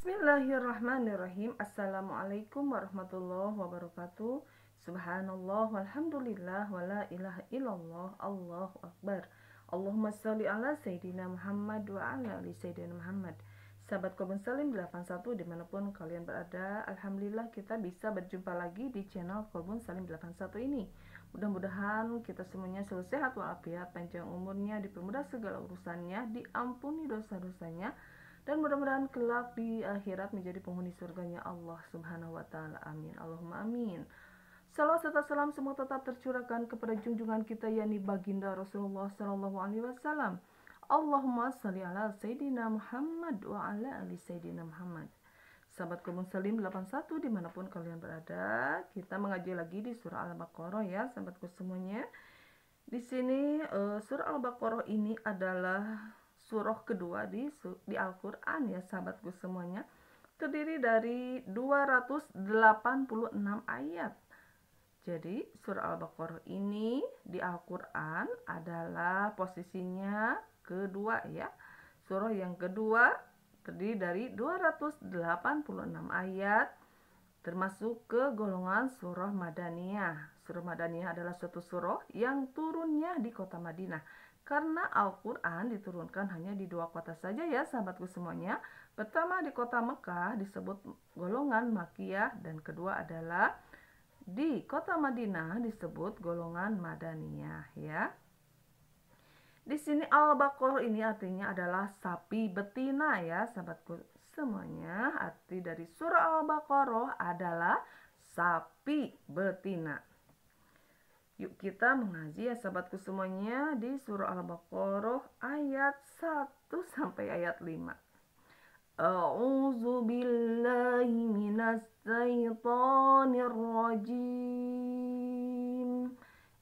Bismillahirrahmanirrahim. Assalamualaikum warahmatullahi wabarakatuh. Subhanallah walhamdulillah wa la ilaha illallah. Allahu akbar. Allahumma sholli ala Sayyidina Muhammad wa ala ali Sayyidina Muhammad. Sahabat Kolbun Salim 81 dimanapun kalian berada, alhamdulillah kita bisa berjumpa lagi di channel Kolbun Salim 81 ini. Mudah-mudahan kita semuanya selalu sehat walafiat, panjang umurnya, dipermudah segala urusannya, diampuni dosa-dosanya, dan mudah-mudahan kelak di akhirat menjadi penghuni surganya Allah Subhanahu wa taala. Amin. Allahumma amin. Salawat serta salam semua tetap tercurahkan kepada junjungan kita yakni baginda Rasulullah sallallahu alaihi wasallam. Allahumma shalli ala Sayyidina Muhammad wa ala ali Sayyidina Muhammad. Sahabat Kolbun Salim 81 dimanapun kalian berada, kita mengaji lagi di surah Al-Baqarah ya, sahabatku semuanya. Di sini surah Al-Baqarah ini adalah surah kedua di Al-Quran ya, sahabatku semuanya. Terdiri dari 286 ayat. Jadi surah Al-Baqarah ini di Al-Quran adalah posisinya kedua ya. Surah yang kedua terdiri dari 286 ayat, termasuk ke golongan surah Madaniyah. Surah Madaniyah adalah suatu surah yang turunnya di kota Madinah. Karena Al-Quran diturunkan hanya di dua kota saja ya, sahabatku semuanya. Pertama di kota Mekah disebut golongan Makiyah, dan kedua adalah di kota Madinah disebut golongan Madaniyah ya. Di sini Al-Baqarah ini artinya adalah sapi betina ya, sahabatku semuanya. Arti dari surah Al-Baqarah adalah sapi betina. Yuk kita mengaji ya, sahabatku semuanya, di surah Al-Baqarah ayat 1 sampai ayat 5. A'udzu billahi minas syaitonir rajim.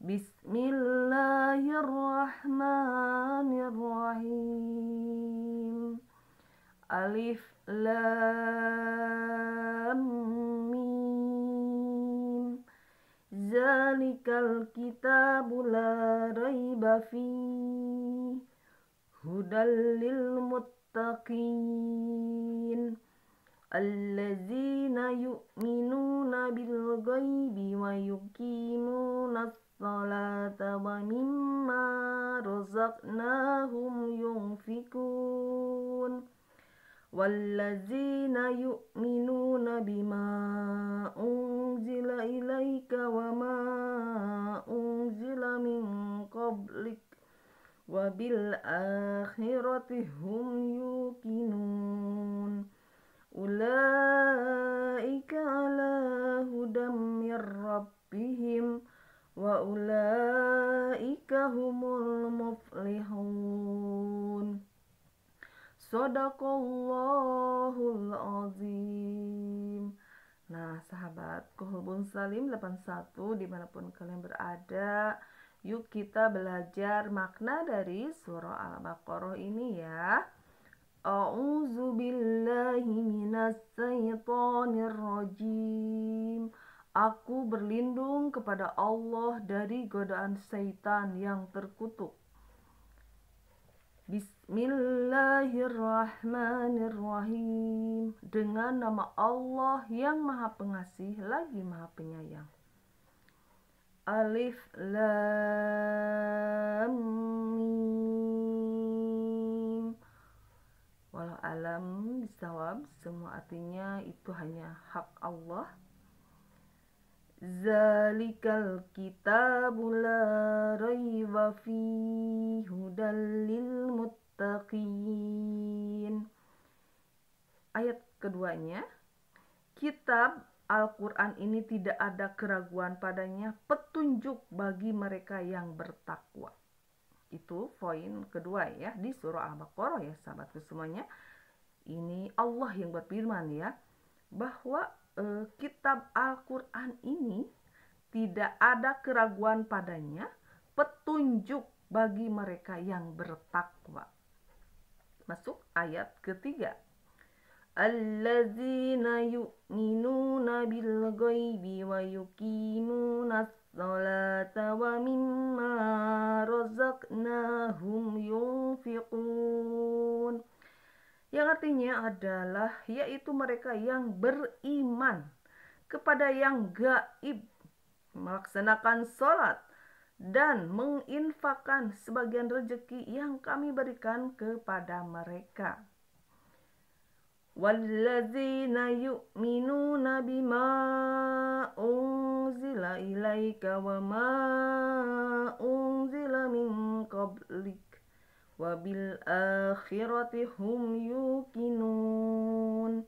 Bismillahirrahmanirrahim. Alif lam mim. Zalikal kitabu la raiba fihi hudal lil muttaqin allazina yu'minuna bil ghaibi wa yuqimuna as-salata wa mimma razaqnahum yunfikun wallazina yu'minuna bima unzila ilaika wa ma unzila min qablik wa bil akhirati hum yuqinun ulaika ala hudam mir rabbihim wa ulaika humul muflihun. Shadaqallahul azim. Nah, sahabat Kolbun Salim 81 dimanapun kalian berada, yuk kita belajar makna dari surah Al-Baqarah ini ya. A'udzu billahi minas syaitonir rajim. Aku berlindung kepada Allah dari godaan syaitan yang terkutuk. Bismillahirrahmanirrahim. Dengan nama Allah yang Maha Pengasih lagi Maha Penyayang. Alif lam mim. Walau alam bisawab, semua artinya itu hanya hak Allah. Zalikal kitabu la raiba fihi hudal lil muttaqin. Ayat keduanya, kitab Al-Quran ini tidak ada keraguan padanya, petunjuk bagi mereka yang bertakwa. Itu poin kedua ya di surah Al-Baqarah ya, sahabatku semuanya. Ini Allah yang berfirman ya, bahwa kitab Al-Quran ini tidak ada keraguan padanya, petunjuk bagi mereka yang bertakwa. Masuk ayat ketiga. Allazina yu'minuna bil ghaibi wa yuqimuna as-salata wa mimma razaqnahum yunfiqun. yang artinya adalah yaitu mereka yang beriman kepada yang gaib, melaksanakan sholat, dan menginfakkan sebagian rezeki yang kami berikan kepada mereka. Wallazina yu'minuna bima unzila ilaika wa ma unzila min qablik wa bil akhirati hum yuqinun.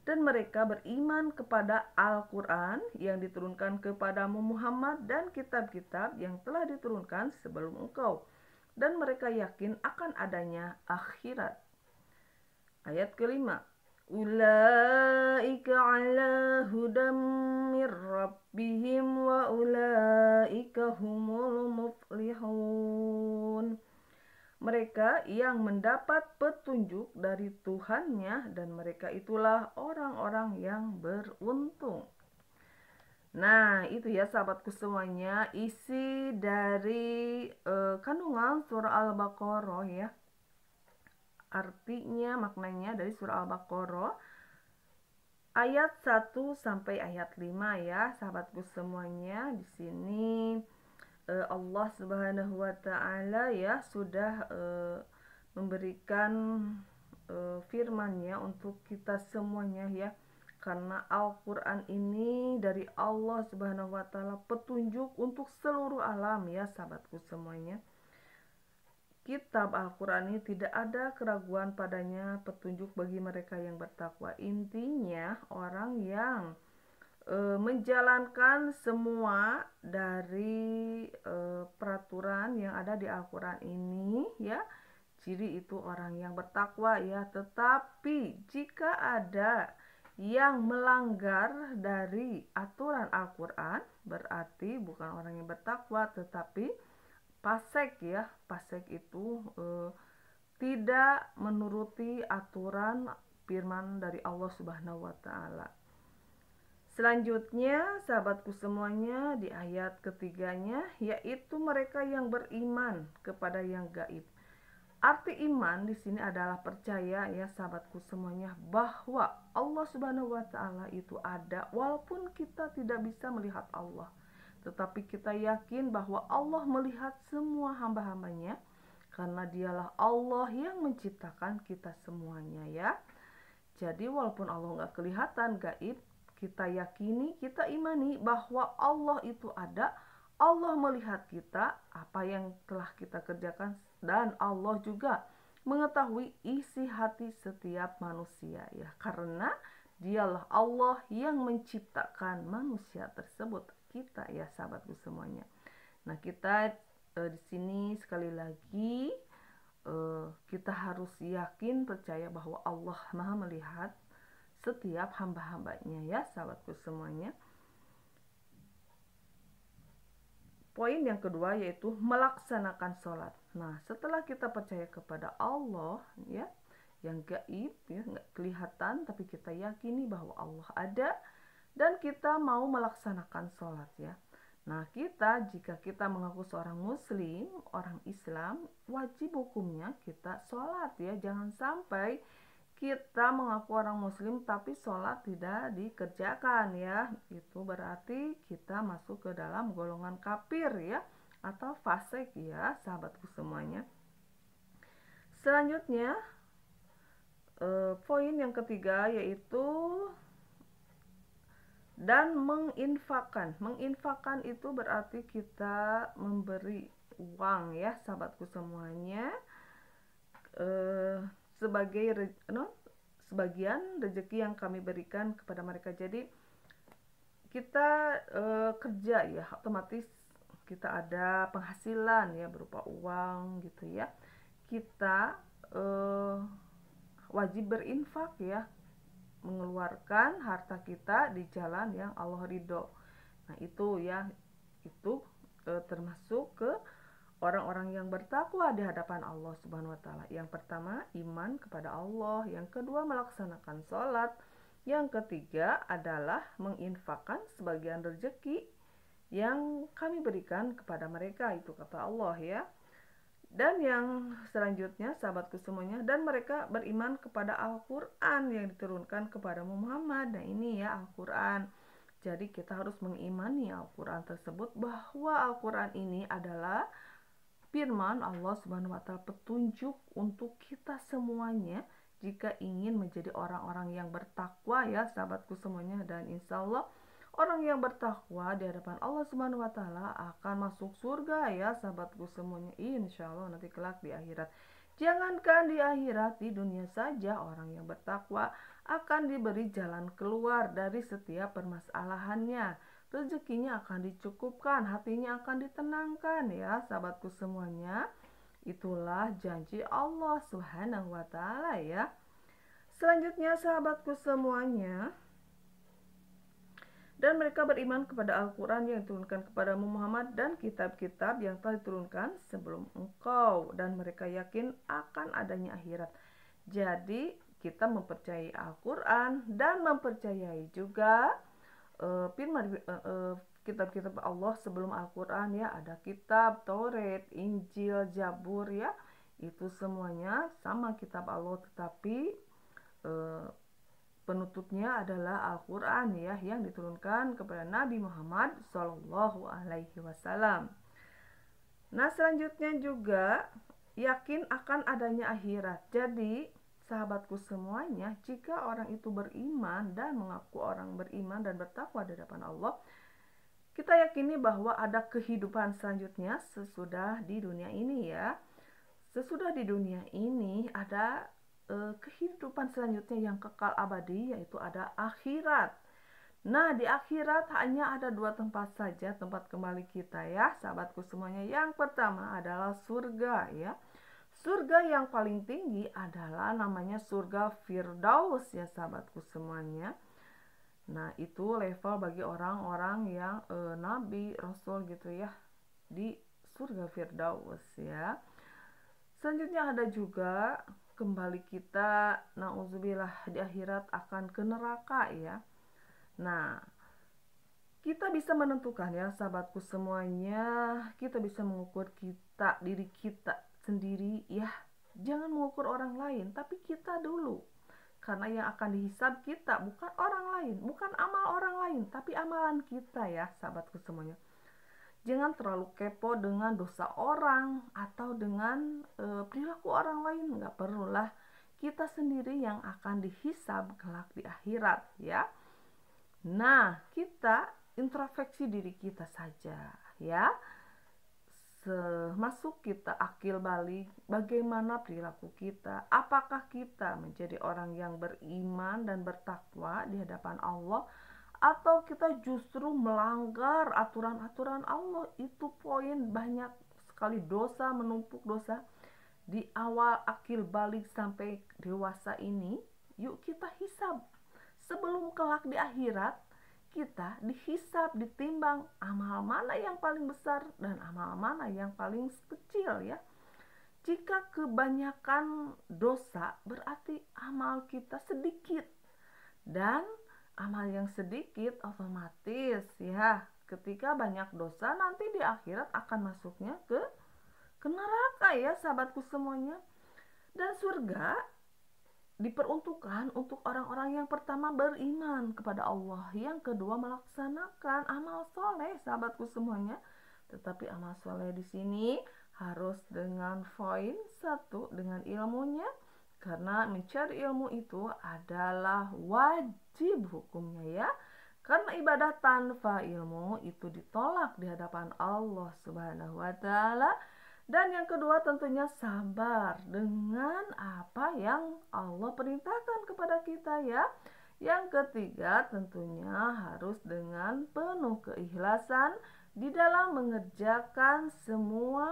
Dan mereka beriman kepada Al-Quran yang diturunkan kepadamu Muhammad dan kitab-kitab yang telah diturunkan sebelum engkau. Dan mereka yakin akan adanya akhirat. Ayat kelima. Ulaika ala hudam mir rabbihim wa ulaika humul muflihun. Mereka yang mendapat petunjuk dari Tuhannya dan mereka itulah orang-orang yang beruntung. Nah, itu ya sahabatku semuanya isi dari kandungan surah Al-Baqarah ya. Artinya, maknanya dari surah Al-Baqarah ayat 1 sampai ayat 5 ya, sahabatku semuanya. Di sini Allah Subhanahu wa taala ya sudah memberikan firman-Nya untuk kita semuanya ya. Karena Al-Qur'an ini dari Allah Subhanahu wa taala petunjuk untuk seluruh alam ya, sahabatku semuanya. Kitab Al-Quran ini tidak ada keraguan padanya, petunjuk bagi mereka yang bertakwa. Intinya orang yang menjalankan semua dari peraturan yang ada di Al-Quran ini ya, ciri itu orang yang bertakwa ya. Tetapi jika ada yang melanggar dari aturan Al-Quran, berarti bukan orang yang bertakwa tetapi fasik ya. Fasik itu tidak menuruti aturan firman dari Allah Subhanahu wa taala. Selanjutnya, sahabatku semuanya, di ayat ketiganya, yaitu mereka yang beriman kepada yang gaib. Arti iman di sini adalah percaya ya, sahabatku semuanya, bahwa Allah Subhanahu wa taala itu ada walaupun kita tidak bisa melihat Allah. Tetapi kita yakin bahwa Allah melihat semua hamba-hambanya karena dialah Allah yang menciptakan kita semuanya ya. Jadi walaupun Allah nggak kelihatan gaib, kita yakini, kita imani bahwa Allah itu ada, Allah melihat kita, apa yang telah kita kerjakan, dan Allah juga mengetahui isi hati setiap manusia ya, karena dialah Allah yang menciptakan manusia tersebut, kita ya sahabatku semuanya. Nah kita di sini sekali lagi kita harus yakin percaya bahwa Allah Maha melihat setiap hamba-hambanya ya, sahabatku semuanya. Poin yang kedua yaitu melaksanakan sholat. Nah, setelah kita percaya kepada Allah ya, yang gaib ya, nggak kelihatan, tapi kita yakini bahwa Allah ada dan kita mau melaksanakan sholat ya. Nah, jika kita mengaku seorang muslim, orang Islam, wajib hukumnya kita sholat ya. Jangan sampai kita mengaku orang muslim tapi sholat tidak dikerjakan ya. Itu berarti kita masuk ke dalam golongan kafir ya, atau fasik ya, sahabatku semuanya. Selanjutnya poin yang ketiga yaitu dan menginfakkan. Menginfakkan itu berarti kita memberi uang ya, sahabatku semuanya, sebagian rezeki yang kami berikan kepada mereka. Jadi kita kerja ya, otomatis kita ada penghasilan ya berupa uang gitu ya. Kita wajib berinfak ya, mengeluarkan harta kita di jalan yang Allah ridho. Nah itu ya, itu termasuk ke orang-orang yang bertakwa di hadapan Allah Subhanahu wa taala. Yang pertama, iman kepada Allah. Yang kedua, melaksanakan sholat. Yang ketiga adalah menginfakkan sebagian rezeki yang kami berikan kepada mereka, itu kata Allah ya. Dan yang selanjutnya sahabatku semuanya, dan mereka beriman kepada Al-Quran yang diturunkan kepada Muhammad. Nah ini ya Al-Quran. Jadi kita harus mengimani Al-Quran tersebut, bahwa Al-Quran ini adalah firman Allah Subhanahu wa Ta'ala, petunjuk untuk kita semuanya jika ingin menjadi orang-orang yang bertakwa ya sahabatku semuanya. Dan insya Allah orang yang bertakwa di hadapan Allah Subhanahu wa Ta'ala akan masuk surga ya sahabatku semuanya, insya Allah nanti kelak di akhirat. Jangankan di akhirat, di dunia saja orang yang bertakwa akan diberi jalan keluar dari setiap permasalahannya. Rezekinya akan dicukupkan, hatinya akan ditenangkan ya sahabatku semuanya. Itulah janji Allah Subhanahu wa Ta'ala ya. Selanjutnya sahabatku semuanya, dan mereka beriman kepada Al-Quran yang diturunkan kepada Muhammad dan kitab-kitab yang telah diturunkan sebelum engkau, dan mereka yakin akan adanya akhirat. Jadi kita mempercayai Al-Quran dan mempercayai juga firman kitab-kitab Allah sebelum Al-Quran ya. Ada kitab Taurat, Injil, Zabur ya. Itu semuanya sama kitab Allah, tetapi penutupnya adalah Al-Quran ya, yang diturunkan kepada Nabi Muhammad Shallallahu Alaihi Wasallam. Nah selanjutnya juga yakin akan adanya akhirat. Jadi sahabatku semuanya, jika orang itu beriman dan mengaku orang beriman dan bertakwa di hadapan Allah, kita yakini bahwa ada kehidupan selanjutnya sesudah di dunia ini ya. Sesudah di dunia ini ada kehidupan selanjutnya yang kekal abadi, yaitu ada akhirat. Nah di akhirat hanya ada dua tempat saja tempat kembali kita ya sahabatku semuanya. Yang pertama adalah surga ya. Surga yang paling tinggi adalah namanya surga Firdaus ya sahabatku semuanya. Nah itu level bagi orang-orang yang nabi, rasul gitu ya, di surga Firdaus ya. Selanjutnya ada juga kembali kita, na'udzubillah, di akhirat akan ke neraka ya. Nah kita bisa menentukan ya sahabatku semuanya, kita bisa mengukur diri kita sendiri ya. Jangan mengukur orang lain, tapi kita dulu. Karena yang akan dihisab kita bukan orang lain, bukan amal orang lain, tapi amalan kita ya sahabatku semuanya. Jangan terlalu kepo dengan dosa orang atau dengan perilaku orang lain, nggak perlulah. Kita sendiri yang akan dihisab kelak di akhirat ya. Nah kita introspeksi diri kita saja ya. Semasuk kita akil balik, bagaimana perilaku kita, apakah kita menjadi orang yang beriman dan bertakwa di hadapan Allah, atau kita justru melanggar aturan-aturan Allah. Itu poin, banyak sekali dosa, menumpuk dosa di awal akil balik sampai dewasa ini. Yuk kita hisab sebelum kelak di akhirat. Kita dihisab, ditimbang amal mana yang paling besar dan amal mana yang paling kecil ya. Jika kebanyakan dosa berarti amal kita sedikit, dan amal yang sedikit otomatis ya, ketika banyak dosa nanti di akhirat akan masuknya ke neraka ya sahabatku semuanya. Dan surga diperuntukkan untuk orang-orang yang pertama beriman kepada Allah, yang kedua melaksanakan amal soleh sahabatku semuanya. Tetapi amal soleh di sini harus dengan poin satu, dengan ilmunya, karena mencari ilmu itu adalah wajib hukumnya ya. Karena ibadah tanpa ilmu itu ditolak di hadapan Allah Subhanahu wa Ta'ala. Dan yang kedua tentunya sabar dengan apa yang Allah perintahkan kepada kita ya. Yang ketiga tentunya harus dengan penuh keikhlasan di dalam mengerjakan semua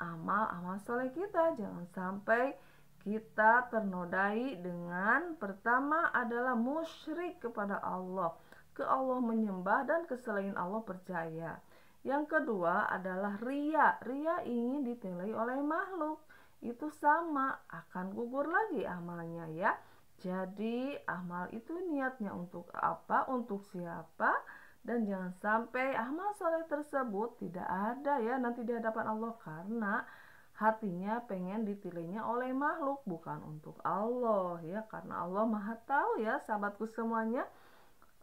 amal-amal soleh kita. Jangan sampai kita ternodai dengan pertama adalah musyrik kepada Allah, ke Allah menyembah dan ke selain Allah percaya. Yang kedua adalah ria. Ria ingin dinilai oleh makhluk. Itu sama, akan gugur lagi amalnya ya. Jadi amal itu niatnya untuk apa, untuk siapa. Dan jangan sampai amal soleh tersebut tidak ada ya nanti di hadapan Allah. Karena hatinya pengen dipilihnya oleh makhluk, bukan untuk Allah ya, karena Allah Maha tahu ya sahabatku semuanya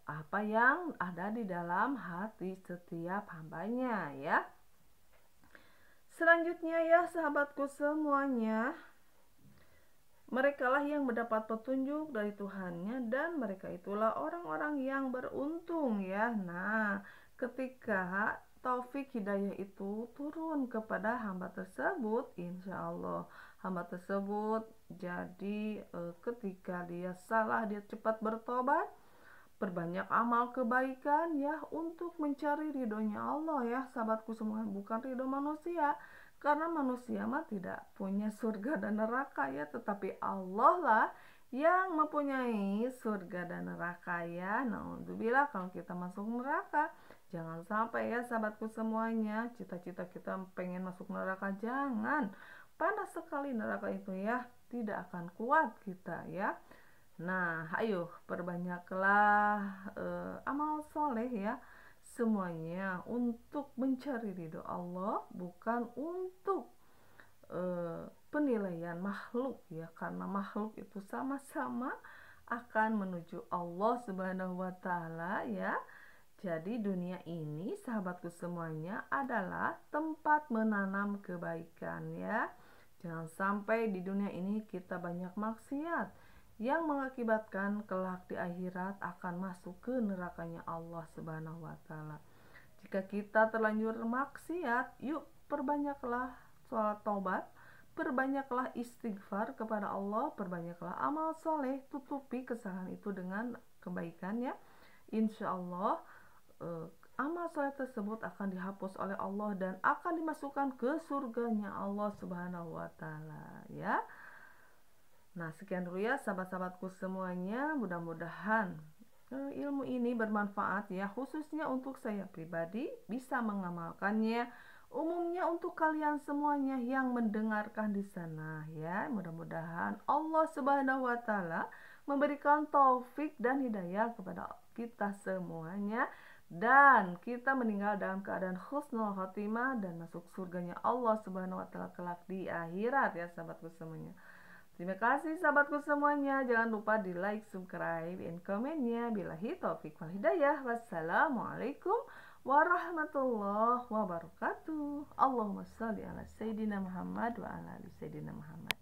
apa yang ada di dalam hati setiap hambanya ya. Selanjutnya ya sahabatku semuanya, merekalah yang mendapat petunjuk dari Tuhannya dan mereka itulah orang-orang yang beruntung ya. Nah, ketika taufik hidayah itu turun kepada hamba tersebut, insya Allah hamba tersebut jadi ketika dia salah dia cepat bertobat, perbanyak amal kebaikan ya untuk mencari ridhonya Allah ya sahabatku semua, bukan ridho manusia, karena manusia mah tidak punya surga dan neraka ya, tetapi Allah lah yang mempunyai surga dan neraka ya. Naudzubillah kalau kita masuk neraka, jangan sampai ya sahabatku semuanya, cita-cita kita pengen masuk neraka, jangan, panas sekali neraka itu ya, tidak akan kuat kita ya. Nah, ayo perbanyaklah amal soleh ya, semuanya untuk mencari ridho Allah, bukan untuk penilaian makhluk ya, karena makhluk itu sama-sama akan menuju Allah Subhanahu wa taala ya. Jadi dunia ini sahabatku semuanya adalah tempat menanam kebaikan ya. Jangan sampai di dunia ini kita banyak maksiat yang mengakibatkan kelak di akhirat akan masuk ke nerakanya Allah Subhanahu wa taala. Jika kita terlanjur maksiat, yuk perbanyaklah sholat taubat, perbanyaklah istighfar kepada Allah, perbanyaklah amal soleh, tutupi kesalahan itu dengan kebaikan ya. Insya Allah amal soleh tersebut akan dihapus oleh Allah dan akan dimasukkan ke surganya Allah Subhanahu wa taala ya. Nah, sekian dulu ya sahabat-sahabatku semuanya, mudah-mudahan ilmu ini bermanfaat ya, khususnya untuk saya pribadi bisa mengamalkannya, umumnya untuk kalian semuanya yang mendengarkan di sana ya. Mudah-mudahan Allah Subhanahu wa taala memberikan taufik dan hidayah kepada kita semuanya, dan kita meninggal dalam keadaan husnul khotimah dan masuk surganya Allah Subhanahu wa taala kelak di akhirat ya sahabatku semuanya. Terima kasih sahabatku semuanya. Jangan lupa di like, subscribe, dan komennya. Billahi taufiq wal hidayah. Wassalamualaikum warahmatullahi wabarakatuh. Allahumma sholli ala Sayyidina Muhammad wa ala ali Sayyidina Muhammad.